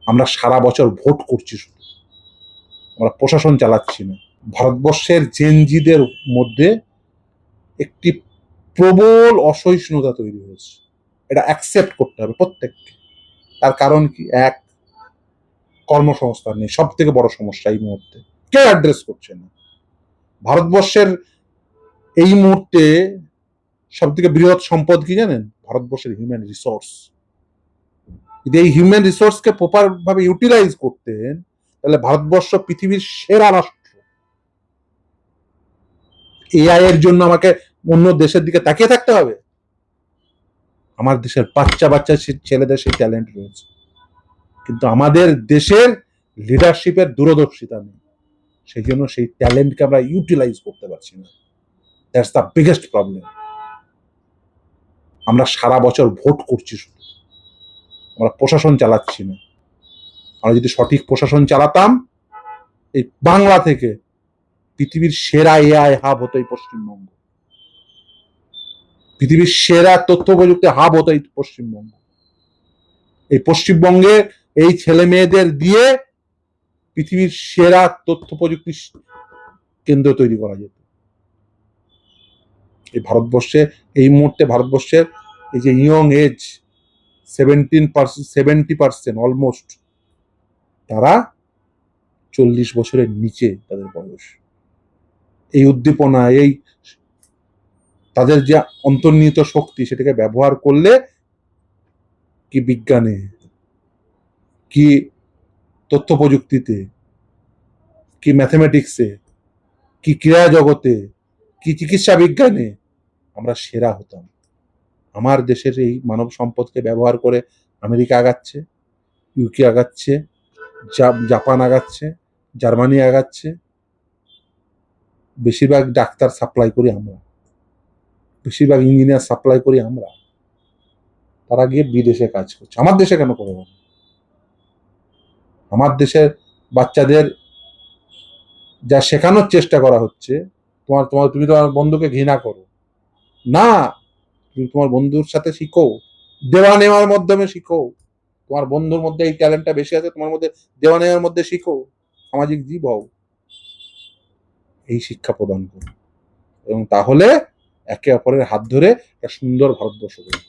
আমরা সারা বছর ভোট করছি, শুধু আমরা প্রশাসন চালাচ্ছি না। ভারতবর্ষের জেনজিদের মধ্যে একটি প্রবল অসহিষ্ণুতা তৈরি হয়েছে, এটা অ্যাকসেপ্ট করতে হবে প্রত্যেককে। তার কারণ কি? এক, কর্মসংস্থান নেই, সব থেকে বড় সমস্যা এই মুহূর্তে, কেউ অ্যাড্রেস করছে না। ভারতবর্ষের এই মুহূর্তে সব থেকে বৃহৎ সম্পদ কি জানেন? ভারতবর্ষের হিউম্যান রিসোর্স। যদি এই হিউম্যান রিসোর্সকে প্রপার ভাবে ইউটিলাইজ করতেন, তাহলে ভারতবর্ষ পৃথিবীর সেরা রাষ্ট্র। এআই এর জন্য আমাকে অন্য দেশের দিকে তাকিয়ে থাকতে হবে? আমার দেশের বাচ্চা বাচ্চা ছেলেদের সেই ট্যালেন্ট রয়েছে, কিন্তু আমাদের দেশের লিডারশিপের দূরদর্শিতা নেই, সেই জন্য সেই ট্যালেন্টকে আমরা ইউটিলাইজ করতে পারছি না। That's the biggest problem. আমরা সারা বছর ভোট করছি, শুধু আমরা প্রশাসন চালাচ্ছি না। আমরা যদি সঠিক প্রশাসন চালাতাম, এই বাংলা থেকে পৃথিবীর সেরা এআই হাব হতো এই পশ্চিমবঙ্গ, পৃথিবীর সেরা তথ্য প্রযুক্তি হাব হতো এই পশ্চিমবঙ্গ। এই পশ্চিমবঙ্গে এই ছেলে মেয়েদের দিয়ে পৃথিবীর সেরা তথ্য প্রযুক্তি কেন্দ্র তৈরি করা যেত। এই ভারতবর্ষে এই মুহূর্তে ভারতবর্ষের এই যে ইয়ং এজ 70% অলমোস্ট, তারা 40 বছরের নিচে তাদের বয়স। এই উদ্দীপনা, এই তাদের যে অন্তর্নিহিত শক্তি, সেটাকে ব্যবহার করলে কি বিজ্ঞানে, কি তথ্য প্রযুক্তিতে, কি ম্যাথমেটিক্সে, কি ক্রীড়া জগতে, কি চিকিৎসা বিজ্ঞানে আমরা সেরা হতাম। আমার দেশের এই মানব সম্পদকে ব্যবহার করে আমেরিকা আগাচ্ছে, ইউকে আগাচ্ছে, জাপান আগাচ্ছে, জার্মানি আগাচ্ছে। বেশিরভাগ ডাক্তার সাপ্লাই করি আমরা, বেশিরভাগ ইঞ্জিনিয়ার সাপ্লাই করি আমরা। তারা গিয়ে বিদেশে কাজ করছে, আমার দেশে কেন করবে না? আমার দেশের বাচ্চাদের যা শেখানোর চেষ্টা করা হচ্ছে, তুমি তোমার বন্ধুকে ঘৃণা করো না, তুমি তোমার বন্ধুর সাথে শিখো, দেওয়া নেওয়ার মাধ্যমে শিখো। তোমার বন্ধুর মধ্যে এই ট্যালেন্টটা বেশি আছে, তোমার মধ্যে দেওয়া নেওয়ার মধ্যে শিখো, সামাজিক জীব হও। এই শিক্ষা প্রদান করো, এবং তাহলে একে অপরের হাত ধরে একটা সুন্দর ভারতবর্ষ গড়ে